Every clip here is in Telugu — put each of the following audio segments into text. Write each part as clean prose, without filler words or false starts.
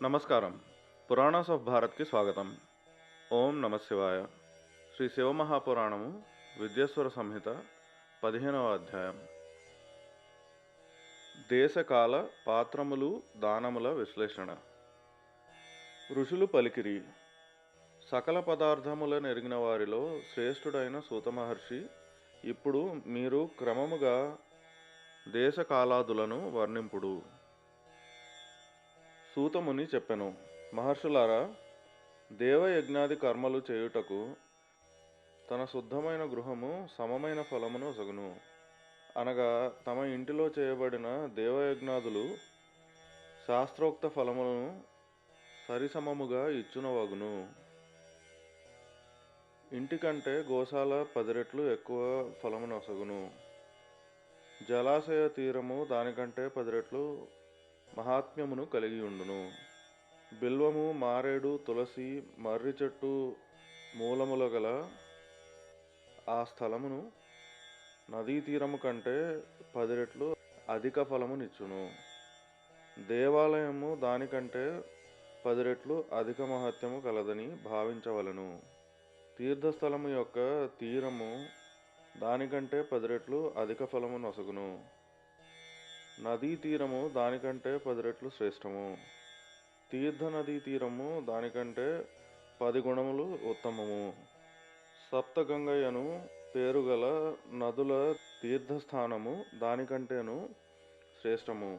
నమస్కారం. పురాణాస్ ఆఫ్ భారత్‌కి స్వాగతం. ఓం నమః శివాయ. శ్రీ శివమహాపురాణము విద్యేశ్వర సంహిత 15వ అధ్యాయం. దేశకాల పాత్రములు దానముల విశ్లేషణ. ఋషులు పలికిరి. సకల పదార్థముల నెరిగిన వారిలో శ్రేష్ఠుడైన సూత మహర్షి, ఇప్పుడు మీరు క్రమముగా దేశకాలాదులను వర్ణింపుడు. సూతముని చెప్పెను, మహర్షులారా, దేవయజ్ఞాది కర్మలు చేయుటకు తన శుద్ధమైన గృహము సమమైన ఫలమును ఒసగును. అనగా తమ ఇంటిలో చేయబడిన దేవయజ్ఞాదులు శాస్త్రోక్త ఫలములను సరిసమముగా ఇచ్చునవగును. ఇంటికంటే గోశాల 10 రెట్లు ఎక్కువ ఫలమునొసగును. జలాశయ తీరము దానికంటే 10 రెట్లు మహాత్మ్యమును కలిగి ఉండును. బిల్వము, మారేడు, తులసి, మర్రి చెట్టు మూలముల గల ఆ స్థలమును నదీ తీరము కంటే 10 రెట్లు అధిక ఫలమునిచ్చును. దేవాలయము దానికంటే 10 రెట్లు అధిక మహత్యము కలదని భావించవలను. తీర్థస్థలము యొక్క తీరము దానికంటే 10 రెట్లు అధిక ఫలము నొసగును. నదీ తీరము దానికంటే 10 రెట్లు శ్రేష్టము. తీర్థ నదీ తీరము దానికంటే 10 గుణములు ఉత్తమము. సప్తగంగయను పేరుగల నదుల తీర్థస్థానము దానికంటేను శ్రేష్టము.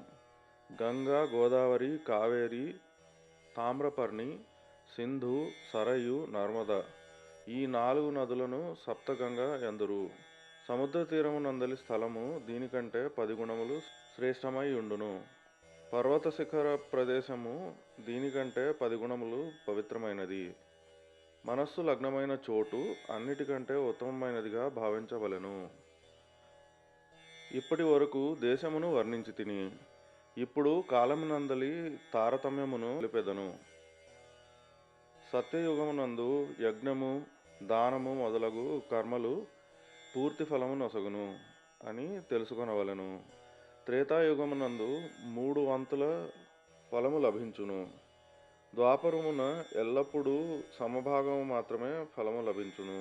గంగా, గోదావరి, కావేరి, తామ్రపర్ణి, సింధు, సరయు, నర్మద ఈ 4 నదులను సప్తగంగ ఎందురు. సముద్ర తీరము నందలి స్థలము దీనికంటే 10 గుణములు శ్రేష్టమై ఉండును. పర్వత శిఖర ప్రదేశము దీనికంటే 10 గుణములు పవిత్రమైనది. మనస్సు లగ్నమైన చోటు అన్నిటికంటే ఉత్తమమైనదిగా భావించవలెను. ఇప్పటి వరకు దేశమును వర్ణించి తిని, ఇప్పుడు కాలమునందలి తారతమ్యమును తెలిపెదను. సత్యయుగమునందు యజ్ఞము, దానము మొదలగు కర్మలు పూర్తి ఫలము నొసగును అని తెలుసుకొనవలెను. త్రేతాయుగమునందు 3 వంతుల ఫలము లభించును. ద్వాపరమున ఎల్లప్పుడూ సమభాగము మాత్రమే ఫలము లభించును.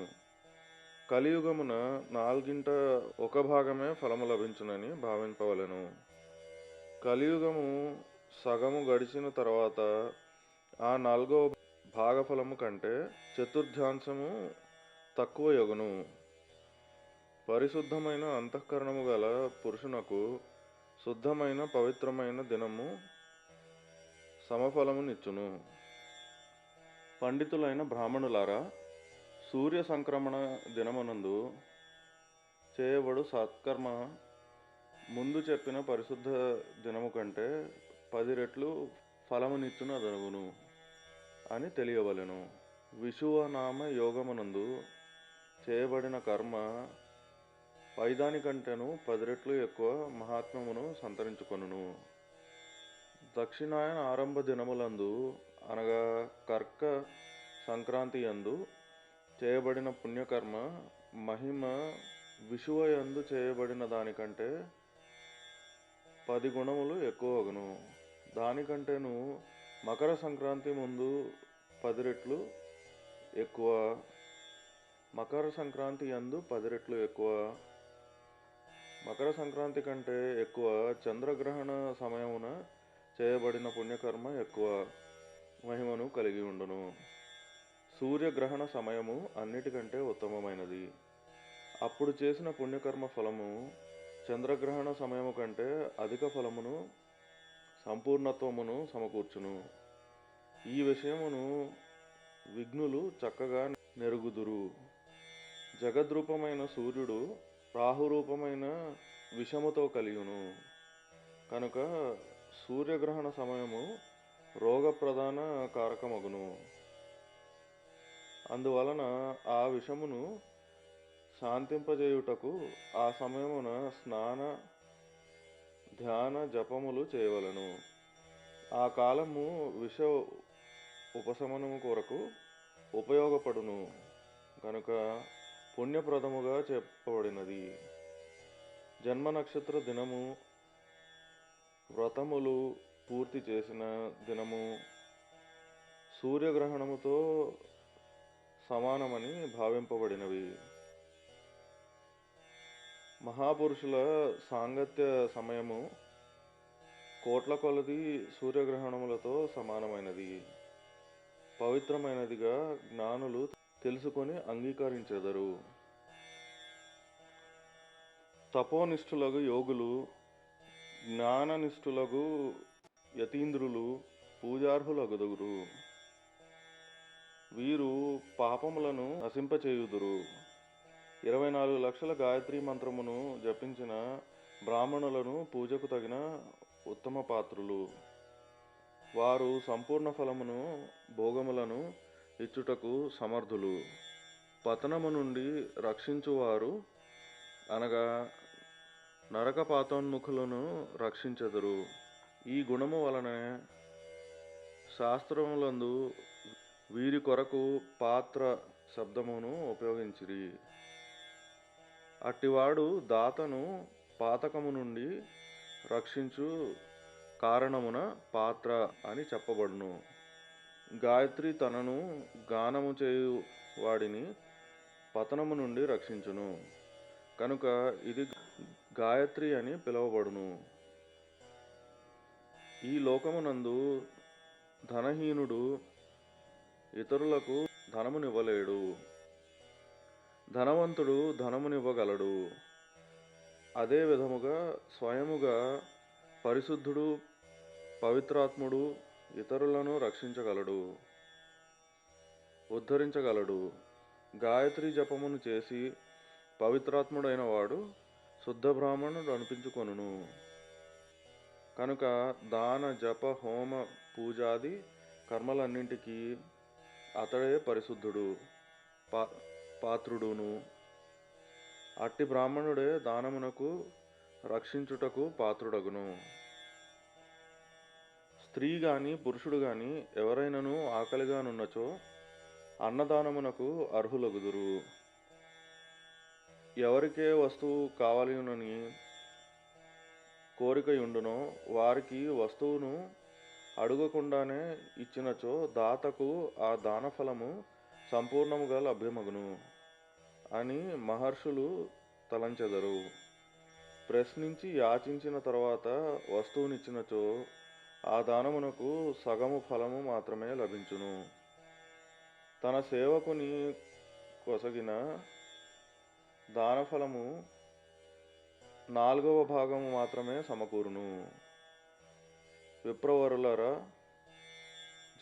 కలియుగమున 1/4 భాగమే ఫలము లభించునని భావింపవలెను. కలియుగము సగము గడిచిన తర్వాత ఆ 4వ భాగఫలము కంటే చతుర్థాంశము తక్కువ యొగును. పరిశుద్ధమైన అంతఃకరణము గల పురుషునకు శుద్ధమైన పవిత్రమైన దినము సమఫలమునిచ్చును. పండితులైన బ్రాహ్మణులారా, సూర్య సంక్రమణ దినమునందు చేయబడు సత్కర్మ ముందు చెప్పిన పరిశుద్ధ దినము కంటే 10 రెట్లు ఫలమునిచ్చునదగును అని తెలియవలెను. విషువనామ యోగమునందు చేయబడిన కర్మ పైదానికంటేను 10 రెట్లు ఎక్కువ మహాత్మ్యమును సంతరించుకొనును. దక్షిణాయన ఆరంభ దినములందు అనగా కర్క సంక్రాంతి యందు చేయబడిన పుణ్యకర్మ మహిమ విషువయందు చేయబడిన దానికంటే 10 గుణములు ఎక్కువగును. దానికంటేను మకర సంక్రాంతి ముందు 10 రెట్లు ఎక్కువ, మకర సంక్రాంతి యందు 10 రెట్లు ఎక్కువ, మకర సంక్రాంతి కంటే ఎక్కువ చంద్రగ్రహణ సమయమున చేయబడిన పుణ్యకర్మ ఎక్కువ మహిమను కలిగి ఉండును. సూర్యగ్రహణ సమయము అన్నిటికంటే ఉత్తమమైనది. అప్పుడు చేసిన పుణ్యకర్మ ఫలము చంద్రగ్రహణ సమయము కంటే అధిక ఫలమును సంపూర్ణత్వమును సమకూర్చును. ఈ విషయమును విఘ్నులు చక్కగా నెరుగుదురు. జగద్రూపమైన సూర్యుడు రాహురూపమైన విషముతో కలియును. కనుక సూర్యగ్రహణ సమయము రోగప్రధాన కారకమగును. అందువలన ఆ విషమును శాంతింపజేయుటకు ఆ సమయమున స్నాన, ధ్యాన, జపములు చేయవలెను. ఆ కాలము విష ఉపశమనము కొరకు ఉపయోగపడును కనుక పుణ్యప్రదముగా చెప్పబడినది. జన్మ నక్షత్ర దినము, వ్రతములు పూర్తి చేసిన దినము, సూర్యగ్రహణముతో సమానమని భావింపబడినవి. మహాపురుషుల సాంగత్య సమయము కోట్ల కొలది సూర్యగ్రహణములతో సమానమైనది, పవిత్రమైనదిగా జ్ఞానులు తెలుసుకొని అంగీకరించెదరు. తపోనిష్ఠులగు యోగులు, జ్ఞాననిష్ఠులగు యతీంద్రులు పూజార్హులగుదురు. వీరు పాపములను నశింపచేయుదురు. 24 లక్షల గాయత్రీ మంత్రమును జపించిన బ్రాహ్మణులను పూజకు తగిన ఉత్తమ పాత్రులు. వారు సంపూర్ణ ఫలమును భోగములను ఇచ్చుటకు సమర్థులు. పతనము నుండి రక్షించువారు అనగా నరకపాతోన్ముఖులను రక్షించెదరు. ఈ గుణము వలన శాస్త్రములందు వీరి కొరకు పాత్ర శబ్దమును ఉపయోగించిరి. అట్టివాడు దాతను పాతకము నుండి రక్షించు కారణమున పాత్ర అని చెప్పబడును. గాయత్రి తనను గానము చేయు వాడిని పతనము నుండి రక్షించును కనుక ఇది గాయత్రి అని పిలువబడును. ఈ లోకమునందు ధనహీనుడు ఇతరులకు ధనమునివ్వలేడు, ధనవంతుడు ధనమునివ్వగలడు. అదే విధముగా స్వయముగా పరిశుద్ధుడు పవిత్రాత్ముడు ఇతరులను రక్షించగలడు, ఉద్ధరించగలడు. గాయత్రి జపమును చేసి పవిత్రాత్ముడైన వాడు శుద్ధ బ్రాహ్మణుడు అనిపించుకొనును. కనుక దాన జప హోమ పూజాది కర్మలన్నింటికీ అతడే పరిశుద్ధుడు పాత్రుడును. అట్టి బ్రాహ్మణుడే దానమునకు రక్షించుటకు పాత్రుడగును. స్త్రీ గాని పురుషుడు గాని ఎవరైనను ఆకలిగానున్నచో అన్నదానమునకు అర్హులగుదురు. ఎవరికే వస్తువు కావాలనని కోరికయుండునో వారికి వస్తువును అడుగకుండానే ఇచ్చినచో దాతకు ఆ దానఫలము సంపూర్ణముగా లభ్యమగును అని మహర్షులు తలంచెదరు. ప్రశ్నించి యాచించిన తర్వాత వస్తువునిచ్చినచో ఆ దానమునకు సగము ఫలము మాత్రమే లభించును. తన సేవకుని కొసగిన దానఫలము 4వ భాగము మాత్రమే సమకూరును. విప్రవరులరా,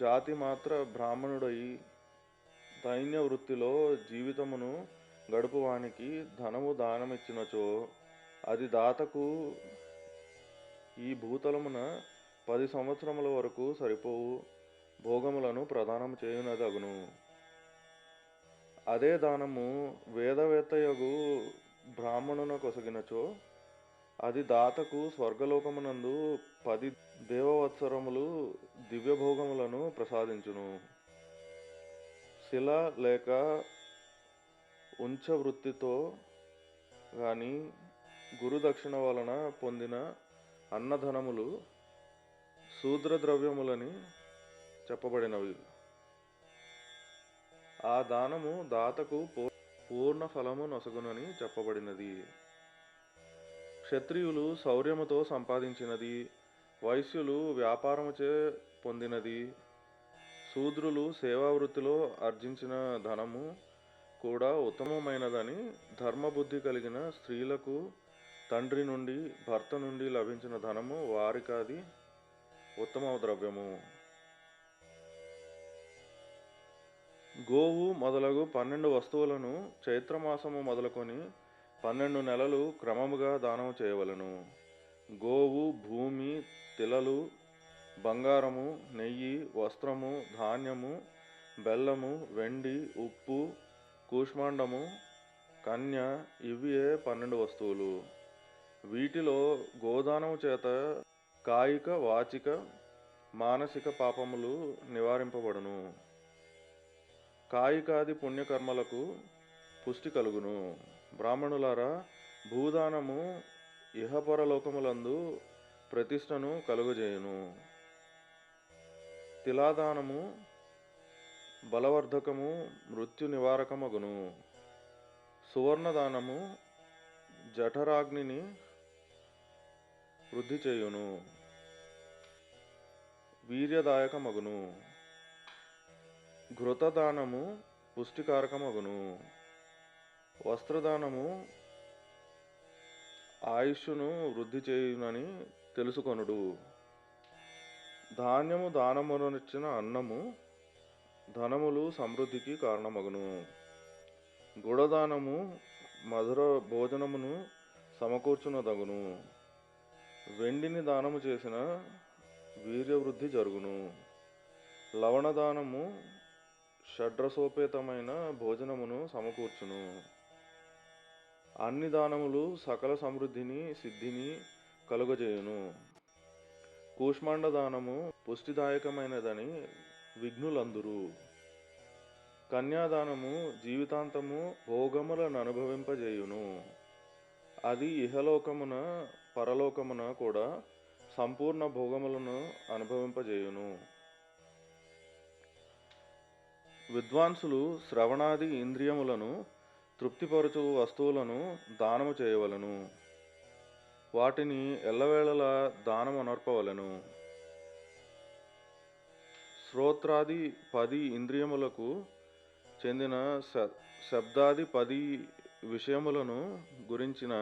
జాతి మాత్ర బ్రాహ్మణుడై దైన్య వృత్తిలో జీవితమును గడుపువానికి ధనము దానమిచ్చినచో అది దాతకు ఈ భూతలమున 10 సంవత్సరముల వరకు సరిపోవు భోగములను ప్రదానం చేయునదగును. అదే దానము వేదవేత్తయగు బ్రాహ్మణున కొసగినచో అది దాతకు స్వర్గలోకమునందు 10 దేవవత్సరములు దివ్యభోగములను ప్రసాదించును. శిల లేక ఉంచ వృత్తితో గాని గురుదక్షిణ వలన పొందిన అన్నధనములు శూద్రద్రవ్యములని చెప్పబడినవి. ఆ దానము దాతకు పూర్ణ ఫలము నొసగునని చెప్పబడినది. క్షత్రియులు శౌర్యముతో సంపాదించినది, వైశ్యులు వ్యాపారముచే పొందినది, శూద్రులు సేవావృత్తిలో ఆర్జించిన ధనము కూడా ఉత్తమమైనదని ధర్మబుద్ధి కలిగిన స్త్రీలకు తండ్రి నుండి భర్త నుండి లభించిన ధనము వారికాది ఉత్తమ ద్రవ్యము. గోవు మొదలగు 12 వస్తువులను చైత్రమాసము మొదలుకొని 12 నెలలు క్రమముగా దానము చేయవలెను. గోవు, భూమి, తిలలు, బంగారము, నెయ్యి, వస్త్రము, ధాన్యము, బెల్లము, వెండి, ఉప్పు, కూష్మాండము, కన్య ఇవియే 12 వస్తువులు. వీటిలో గోదానము చేత కాయిక, వాచిక, మానసిక పాపములు నివారింపబడును. కాయికాది పుణ్యకర్మలకు పుష్టి కలుగును. బ్రాహ్మణులారా, భూదానము ఇహపరలోకములందు ప్రతిష్టను కలుగజేయును. తిలాదానము బలవర్ధకము, మృత్యు నివారకమగును. సువర్ణదానము జఠరాగ్నిని వృద్ధి చేయును, వీర్యదాయకమగును. ఘృతదానము పుష్టికారకమగును. వస్త్రదానము ఆయుష్ను వృద్ధి చేయునని తెలుసుకొనుడు. ధాన్యము దానమునొచ్చిన అన్నము ధనములు సమృద్ధికి కారణమగును. గుడదానము మధుర భోజనమును సమకూర్చునదగును. వెండిని దానము చేసిన వీర్యవృద్ధి జరుగును. లవణదానము షడ్రసోపేతమైన భోజనమును సమకూర్చును. అన్ని దానములు సకల సమృద్ధిని సిద్ధిని కలుగజేయును. కూష్మాండ దానము పుష్టిదాయకమైనదని విఘ్నులందురు. కన్యాదానము జీవితాంతము భోగములను అనుభవింపజేయును. అది ఇహలోకమున పరలోకమున కూడా సంపూర్ణ భోగములను అనుభవింపజేయును. విద్వాంసులు శ్రవణాది ఇంద్రియములను తృప్తిపరచు వస్తువులను దానము చేయవలను. వాటిని ఎల్లవేళలా దానము నర్పవలెను. శ్రోత్రాది 10 ఇంద్రియములకు చెందిన శబ్దాది 10 విషయములను గురించిన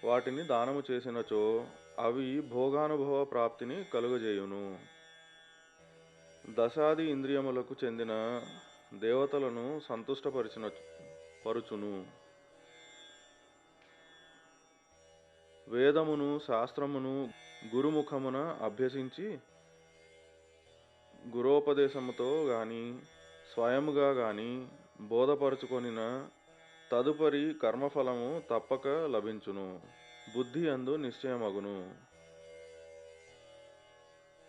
వాటిని దానము చేసినచో అవి భోగానుభవ ప్రాప్తిని కలుగజేయును. దశాది ఇంద్రియములకు చెందిన దేవతలను పరుచును. వేదమును శాస్త్రమును గురుముఖమున అభ్యసించి గురోపదేశముతో గాని స్వయముగా గాని బోధపరుచుకొనిన తదుపరి కర్మఫలము తప్పక లభించును. బుద్ధి యందు నిశ్చయమగును.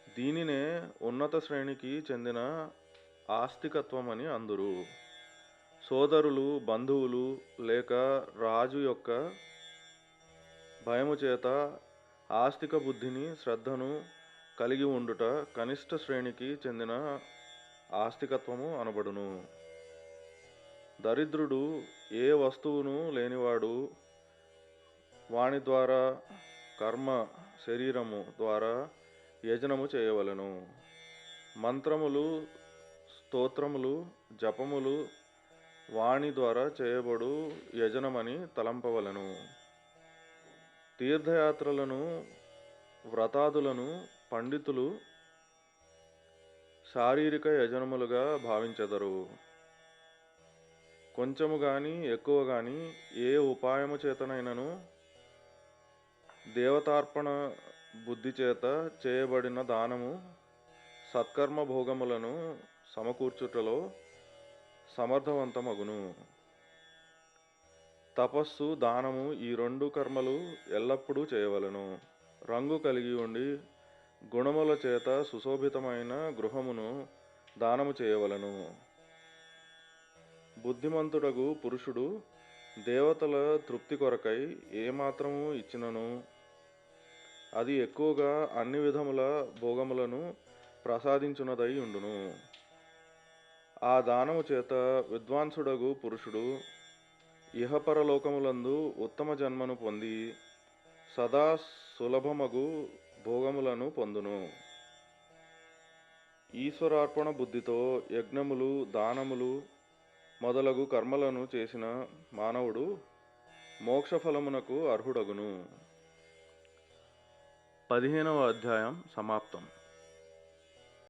దీనినే ఉన్నత శ్రేణికి చెందిన ఆస్తికత్వమని అందురు. సోదరులు, బంధువులు లేక రాజు యొక్క భయము చేత ఆస్తిక బుద్ధిని శ్రద్ధను కలిగి ఉండుట కనిష్ట శ్రేణికి చెందిన ఆస్తికత్వము అనబడును. దరిద్రుడు ఏ వస్తువును లేనివాడు వాని ద్వారా కర్మ శరీరము ద్వారా యజనము చేయవలెను. మంత్రములు, స్తోత్రములు, జపములు వాణి ద్వారా చేయబడు యజనమని తలంపవలెను. తీర్థయాత్రలను, వ్రతాదులను పండితులు శారీరక యజనములుగా భావించెదరు. కొంచెము గాని ఎక్కువ గాని ఏ ఉపాయము చేతనైనను దేవతార్పణ బుద్ధి చేత చేయబడిన దానము సత్కర్మ భోగములను సమకూర్చుటలో సమర్థవంతమగును. తపస్సు, దానము ఈ 2 కర్మలు ఎల్లప్పుడూ చేయవలెను. రంగు కలిగి ఉండి గుణముల చేత సుశోభితమైన గృహమును దానము చేయవలెను. బుద్ధిమంతుడగు పురుషుడు దేవతల తృప్తి కొరకై ఏమాత్రము ఇచ్చినను అది ఎక్కువగా అన్ని విధముల భోగములను ప్రసాదించునదై ఉండును. ఆ దానము చేత విద్వాంసుడగు పురుషుడు ఇహపరలోకములందు ఉత్తమ జన్మను పొంది సదా సులభమగు భోగములను పొందును. ఈశ్వరార్పణ బుద్ధితో యజ్ఞములు, దానములు మొదలగు కర్మలను చేసిన మానవుడు మోక్షఫలమునకు అర్హుడగును. 15వ అధ్యాయం సమాప్తం.